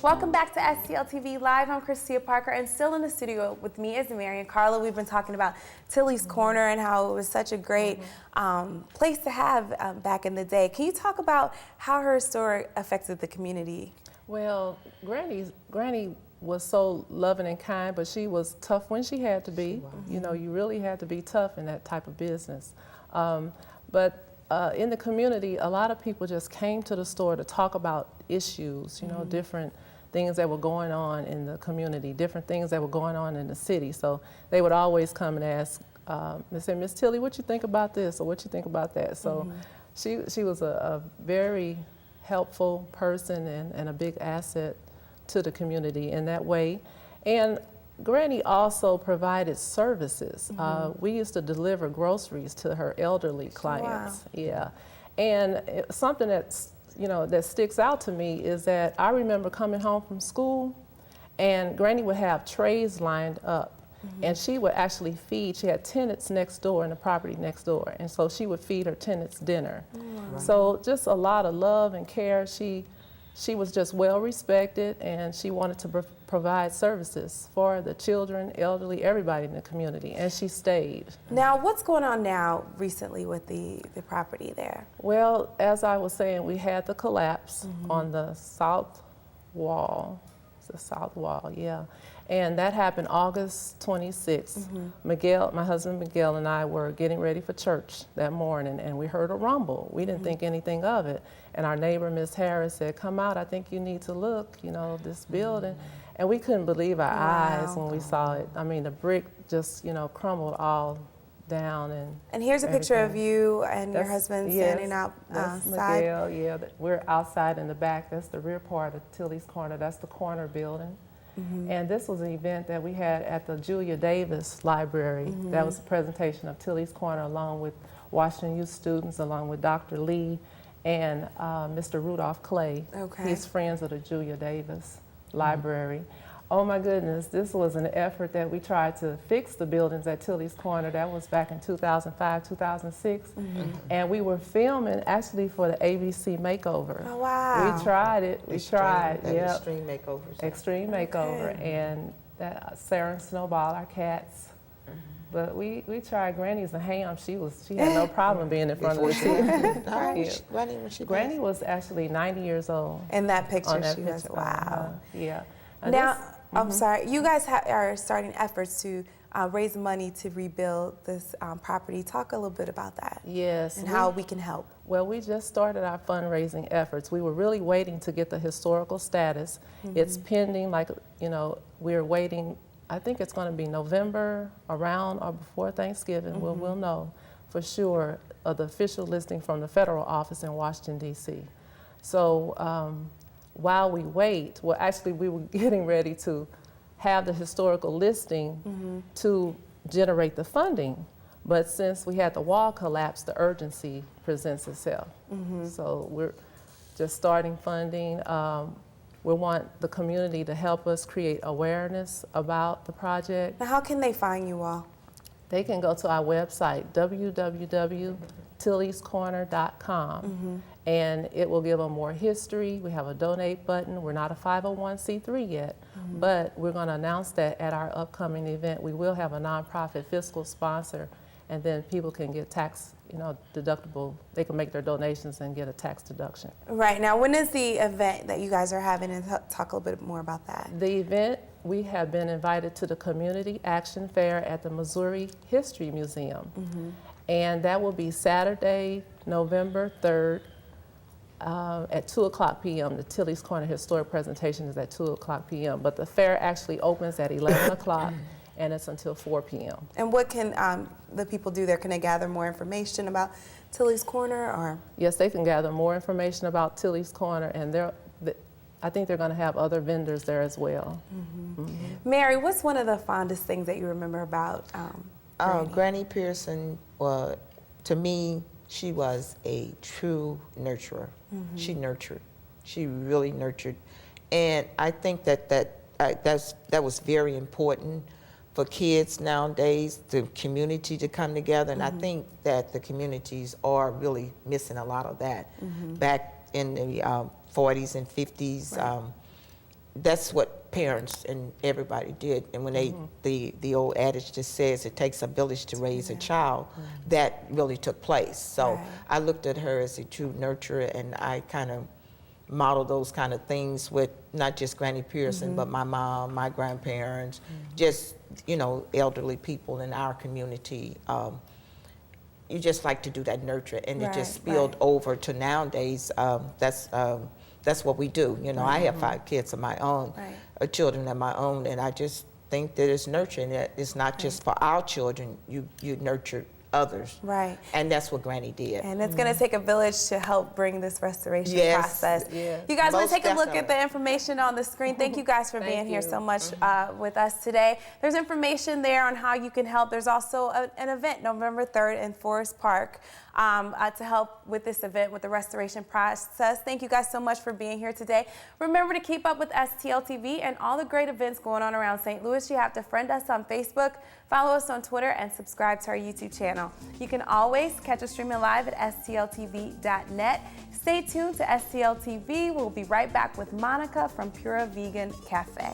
Welcome back to STL TV Live. I'm Christia Parker, and still in the studio with me is Mary and Carla. We've been talking about Tillie's Corner and how it was such a great place to have back in the day. Can you talk about how her store affected the community? Well, Granny was so loving and kind, but she was tough when she had to be. You know, you really had to be tough in that type of business. But in the community, a lot of people just came to the store to talk about issues, you know, different things that were going on in the community, different things that were going on in the city. So they would always come and ask, they say, Miss Tillie, what you think about this, or what you think about that? So she was a very helpful person and a big asset to the community in that way. And Granny also provided services. We used to deliver groceries to her elderly clients. Wow. Yeah, and something that's that sticks out to me is that I remember coming home from school, and Granny would have trays lined up, and she would actually feed. She had tenants next door in the property next door, and so she would feed her tenants dinner. So just a lot of love and care. She was just well respected, and she wanted to provide services for the children, elderly, everybody in the community, and she stayed. Now, what's going on now recently with the property there? Well, as I was saying, we had the collapse on the south wall. It's the south wall, yeah. And that happened August 26th. Miguel, my husband Miguel, and I were getting ready for church that morning, and we heard a rumble. We didn't think anything of it. And our neighbor, Miss Harris, said, come out, I think you need to look, this building. And we couldn't believe our eyes when we saw it. I mean, the brick just, crumbled all down. And here's a picture of you and your husband standing outside. Miguel, yeah, we're outside in the back. That's the rear part of Tillie's Corner. That's the corner building. And this was an event that we had at the Julia Davis Library. That was a presentation of Tillie's Corner along with Washington Youth students, along with Dr. Lee and Mr. Rudolph Clay. He's friends of the Julia Davis Library. Oh my goodness, this was an effort that we tried to fix the buildings at Tillie's Corner. That was back in 2005, 2006. And we were filming actually for the ABC makeover. Oh, wow. We tried it, we tried, yeah. Extreme makeovers. Extreme makeover, and that, Sarah and Snowball, our cats. But we tried Granny's a ham. She had no problem being in front of the TV. How old was Granny when she Granny was actually 90 years old. In that picture, that she was, picture. wow. Yeah. Now, I'm sorry, you guys are starting efforts to raise money to rebuild this property. Talk a little bit about that. Yes. And how we can help. Well, we just started our fundraising efforts. We were really waiting to get the historical status. It's pending, we're waiting. I think it's going to be November, around or before Thanksgiving. We'll know for sure of the official listing from the federal office in Washington, D.C. So while we wait, well, actually we were getting ready to have the historical listing to generate the funding. But since we had the wall collapse, the urgency presents itself. So we're just starting funding. We want the community to help us create awareness about the project. Now, how can they find you all? They can go to our website, www.tilliescorner.com, and it will give them more history. We have a donate button. We're not a 501c3 yet, but we're going to announce that at our upcoming event. We will have a nonprofit fiscal sponsor, and then people can get tax deductible. They can make their donations and get a tax deduction. Right. Now, when is the event that you guys are having, and talk a little bit more about that? The event, we have been invited to the Community Action Fair at the Missouri History Museum. And that will be Saturday, November 3rd at 2:00 p.m. The Tillie's Corner Historic Presentation is at 2:00 p.m. But the fair actually opens at 11 o'clock. And it's until 4 p.m. And what can the people do there? Can they gather more information about Tillie's Corner, or? Yes, they can gather more information about Tillie's Corner, and I think they're going to have other vendors there as well. Mary, what's one of the fondest things that you remember about Granny? Granny Pearson, well, to me, she was a true nurturer. She nurtured. She really nurtured. And I think that was very important for kids nowadays, the community to come together. And I think that the communities are really missing a lot of that. Back in the 40s and 50s, that's what parents and everybody did. And when the old adage just says it takes a village to raise a child, that really took place. So I looked at her as a true nurturer, and I kind of modeled those kind of things with not just Granny Pearson, but my mom, my grandparents, just, you know, elderly people in our community. You just like to do that nurture, and it just spilled over to nowadays. That's what we do. You know, I have 5 kids of my own, children of my own, and I just think that it's nurturing. It's not just for our children. You nurture others. Right. And that's what Granny did. And it's going to take a village to help bring this restoration process. Yeah. You guys want to take a look at the information on the screen. Thank you guys for being here so much with us today. There's information there on how you can help. There's also an event November 3rd in Forest Park to help with this event, with the restoration process. Thank you guys so much for being here today. Remember to keep up with STL TV and all the great events going on around St. Louis. You have to friend us on Facebook, follow us on Twitter, and subscribe to our YouTube channel. You can always catch us streaming live at stltv.net. Stay tuned to STL TV. We'll be right back with Monica from Pura Vegan Cafe.